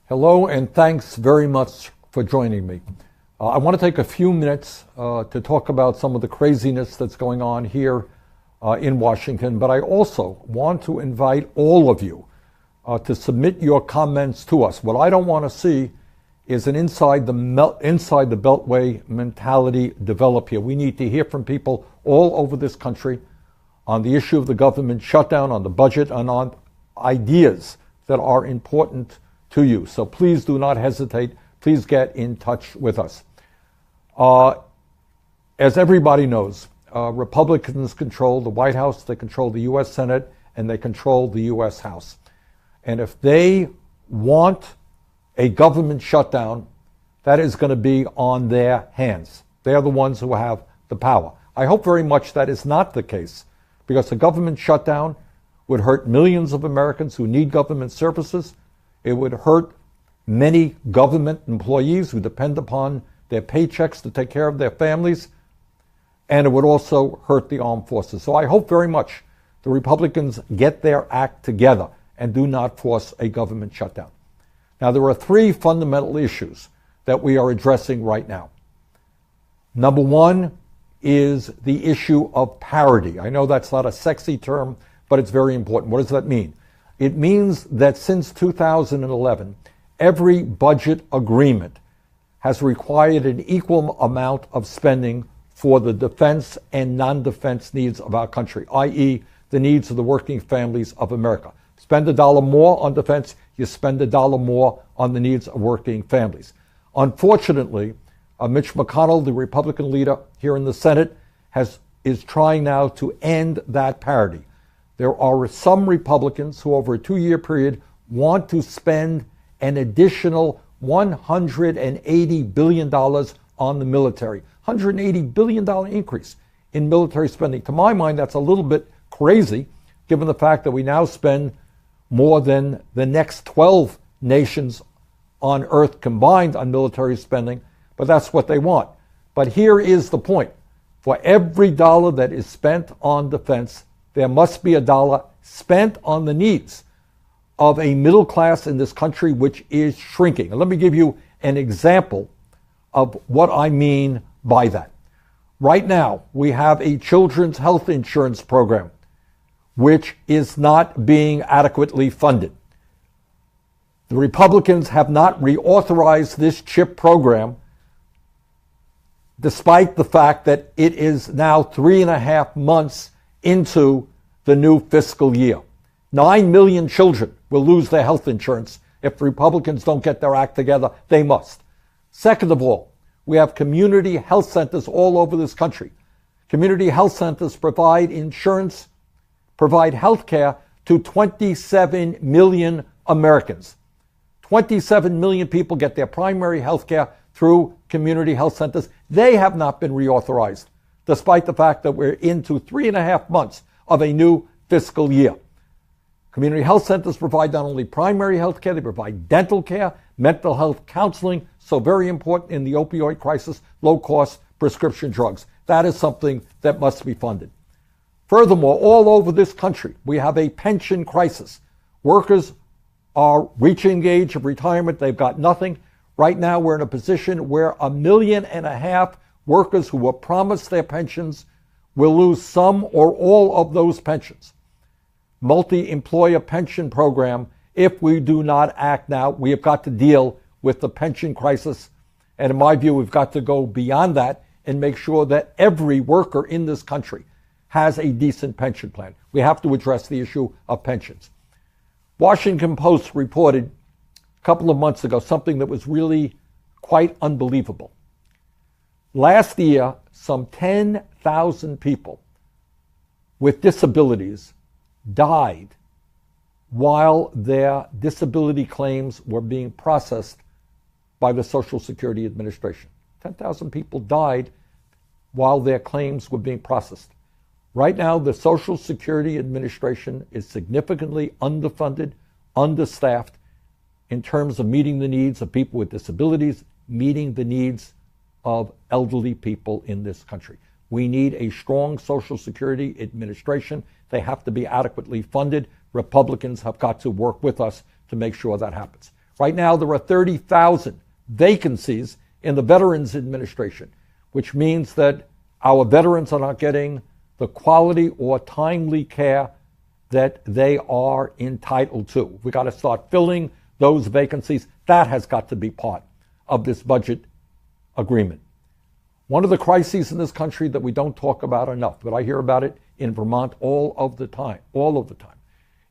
Hello, and thanks very much for joining me. I want to take a few minutes to talk about some of the craziness that's going on here in Washington, but I also want to invite all of you to submit your comments to us. What I don't want to see is an inside the Beltway mentality develop here. We need to hear from people all over this country on the issue of the government shutdown, on the budget, and on ideas that are important to you. So please do not hesitate. Please get in touch with us. As everybody knows, Republicans control the White House, they control the U.S. Senate, and they control the U.S. House. And if they want a government shutdown, that is going to be on their hands. They are the ones who have the power. I hope very much that is not the case, because a government shutdown would hurt millions of Americans who need government services. It would hurt many government employees who depend upon their paychecks to take care of their families. And it would also hurt the armed forces. So I hope very much the Republicans get their act together and do not force a government shutdown. Now, there are three fundamental issues that we are addressing right now. Number one is the issue of parity. I know that's not a sexy term, but it's very important. What does that mean? It means that since 2011, every budget agreement has required an equal amount of spending for the defense and non-defense needs of our country, i.e. the needs of the working families of America. Spend $1 more on defense, you spend $1 more on the needs of working families. Unfortunately, Mitch McConnell, the Republican leader here in the Senate, is trying now to end that parity. There are some Republicans who over a 2-year period want to spend an additional $180 billion on the military. $180 billion increase in military spending. To my mind, that's a little bit crazy, given the fact that we now spend more than the next 12 nations on earth combined on military spending, but that's what they want. But here is the point. For every dollar that is spent on defense, there must be $1 spent on the needs of a middle class in this country, which is shrinking. And let me give you an example of what I mean by that. Right now, we have a children's health insurance program, which is not being adequately funded. The Republicans have not reauthorized this CHIP program, despite the fact that it is now 3.5 months into the new fiscal year. 9 million children will lose their health insurance if the Republicans don't get their act together. They must. Second of all, we have community health centers all over this country. Community health centers provide insurance, provide health care to 27 million Americans. 27 million people get their primary health care through community health centers. They have not been reauthorized, despite the fact that we're into 3.5 months of a new fiscal year. Community health centers provide not only primary health care, they provide dental care, mental health counseling, so very important in the opioid crisis, low-cost prescription drugs. That is something that must be funded. Furthermore, all over this country, we have a pension crisis. Workers are reaching the age of retirement. They've got nothing. Right now, we're in a position where 1.5 million workers who were promised their pensions will lose some or all of those pensions. Multi-employer pension program, if we do not act now, we have got to deal with the pension crisis. And in my view, we've got to go beyond that and make sure that every worker in this country has a decent pension plan. We have to address the issue of pensions. Washington Post reported a couple of months ago something that was really quite unbelievable. Last year, some 10,000 people with disabilities died while their disability claims were being processed by the Social Security Administration. 10,000 people died while their claims were being processed. Right now, the Social Security Administration is significantly underfunded, understaffed in terms of meeting the needs of people with disabilities, meeting the needs of elderly people in this country. We need a strong Social Security Administration. They have to be adequately funded. Republicans have got to work with us to make sure that happens. Right now, there are 30,000 vacancies in the Veterans Administration, which means that our veterans are not getting the quality or timely care that they are entitled to. We got to start filling those vacancies. That has got to be part of this budget agreement. One of the crises in this country that we don't talk about enough, but I hear about it in Vermont all of the time,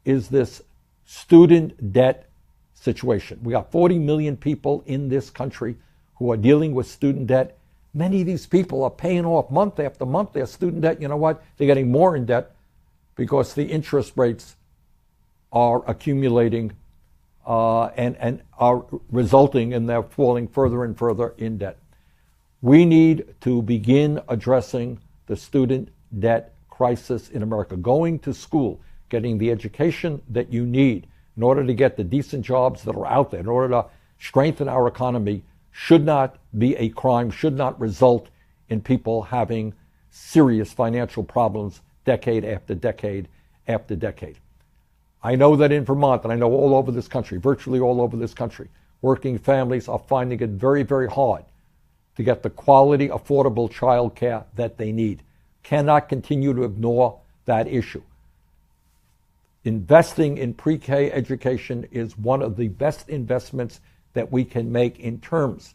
is this student debt situation. We got 40 million people in this country who are dealing with student debt. Many of these people are paying off month after month their student debt. You know what? They're getting more in debt because the interest rates are accumulating and are resulting in their falling further and further in debt. We need to begin addressing the student debt crisis in America. Going to school, getting the education that you need in order to get the decent jobs that are out there, in order to strengthen our economy, should not be a crime, should not result in people having serious financial problems decade after decade after decade. I know that in Vermont, and I know all over this country, virtually all over this country, working families are finding it very, very hard to get the quality, affordable child care that they need. Cannot continue to ignore that issue. Investing in pre-K education is one of the best investments that we can make in terms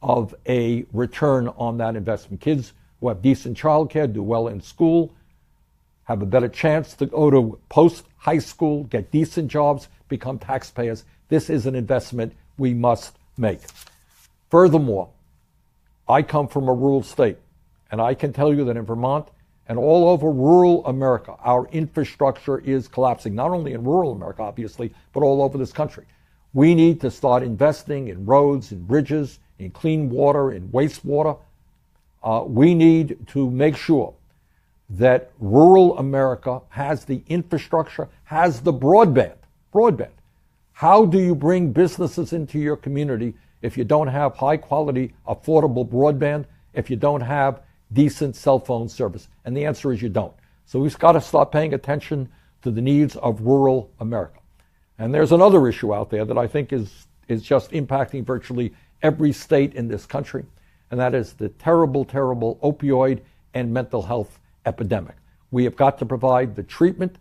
of a return on that investment. Kids who have decent child care, do well in school, have a better chance to go to post-high school, get decent jobs, become taxpayers. This is an investment we must make. Furthermore, I come from a rural state, and I can tell you that in Vermont and all over rural America, our infrastructure is collapsing, not only in rural America, obviously, but all over this country. We need to start investing in roads, in bridges, in clean water, in wastewater. We need to make sure that rural America has the infrastructure, has the broadband. How do you bring businesses into your community if you don't have high quality, affordable broadband, if you don't have decent cell phone service? And the answer is you don't. So we've got to start paying attention to the needs of rural America. And there's another issue out there that I think is just impacting virtually every state in this country, and that is the terrible, terrible opioid and mental health epidemic. We have got to provide the treatment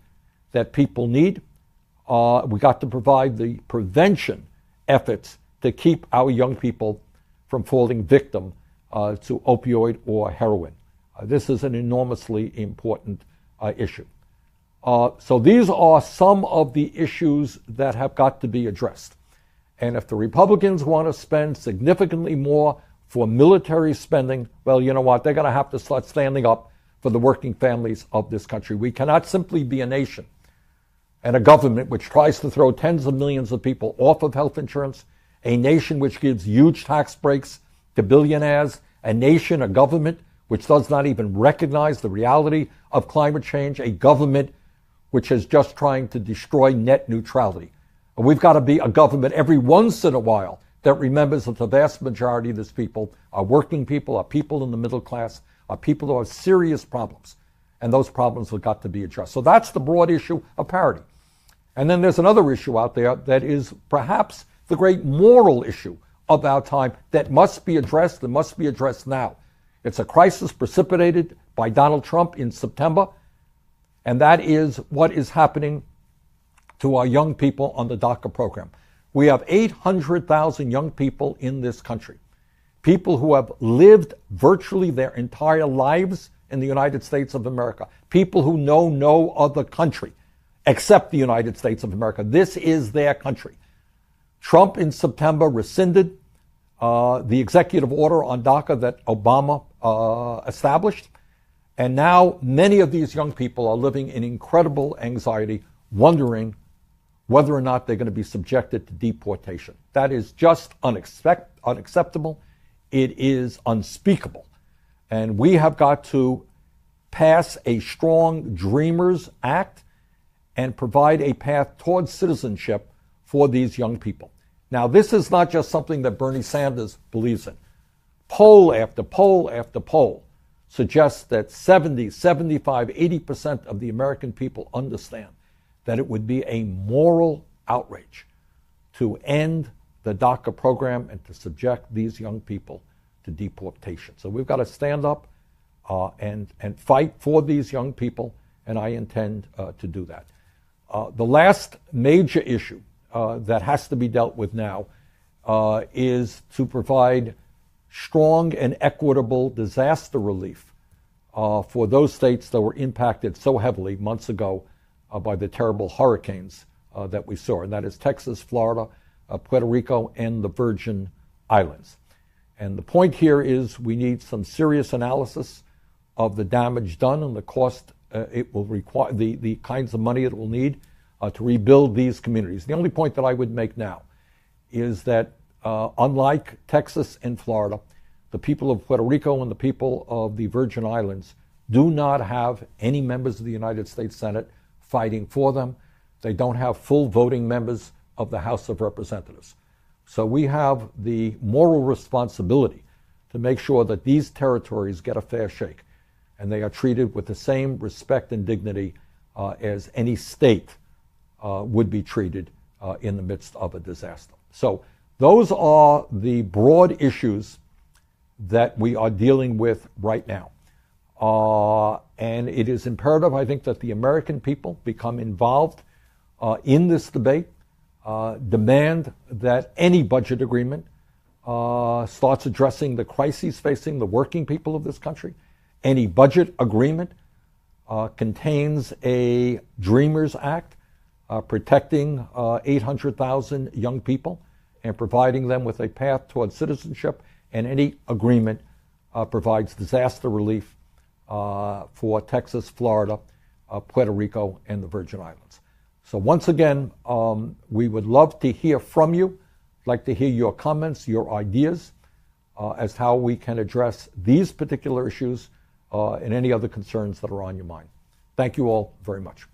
that people need. We got to provide the prevention efforts to keep our young people from falling victim to opioid or heroin. This is an enormously important issue. So these are some of the issues that have got to be addressed. And if the Republicans want to spend significantly more for military spending, well, you know what? They're going to have to start standing up for the working families of this country. We cannot simply be a nation and a government which tries to throw tens of millions of people off of health insurance, a nation which gives huge tax breaks to billionaires, a nation, a government which does not even recognize the reality of climate change, a government which is just trying to destroy net neutrality. And we've got to be a government every once in a while that remembers that the vast majority of these people are working people, are people in the middle class, are people who have serious problems. And those problems have got to be addressed. So that's the broad issue of parity. And then there's another issue out there that is perhaps the great moral issue of our time that must be addressed and must be addressed now. It's a crisis precipitated by Donald Trump in September, and that is what is happening to our young people on the DACA program. We have 800,000 young people in this country, people who have lived virtually their entire lives in the United States of America, people who know no other country except the United States of America. This is their country. Trump in September rescinded the executive order on DACA that Obama established. And now many of these young people are living in incredible anxiety, wondering whether or not they're going to be subjected to deportation. That is just unacceptable. It is unspeakable. And we have got to pass a strong Dreamers Act and provide a path towards citizenship for these young people. Now, this is not just something that Bernie Sanders believes in. Poll after poll after poll suggests that 70, 75, 80% of the American people understand that it would be a moral outrage to end the DACA program and to subject these young people to deportation. So we've got to stand up and fight for these young people, and I intend to do that. The last major issue that has to be dealt with now is to provide strong and equitable disaster relief for those states that were impacted so heavily months ago by the terrible hurricanes that we saw, and that is Texas, Florida, Puerto Rico, and the Virgin Islands. And the point here is we need some serious analysis of the damage done and the cost it will require, the kinds of money it will need to rebuild these communities. The only point that I would make now is that unlike Texas and Florida, the people of Puerto Rico and the people of the Virgin Islands do not have any members of the United States Senate fighting for them. They don't have full voting members of the House of Representatives. So we have the moral responsibility to make sure that these territories get a fair shake and they are treated with the same respect and dignity as any state would be treated in the midst of a disaster. So those are the broad issues that we are dealing with right now. And it is imperative, I think, that the American people become involved in this debate, demand that any budget agreement starts addressing the crises facing the working people of this country. Any budget agreement contains a Dreamers Act protecting 800,000 young people and providing them with a path toward citizenship, and any agreement provides disaster relief for Texas, Florida, Puerto Rico, and the Virgin Islands. So once again, we would love to hear from you. I'd like to hear your comments, your ideas as to how we can address these particular issues and any other concerns that are on your mind. Thank you all very much.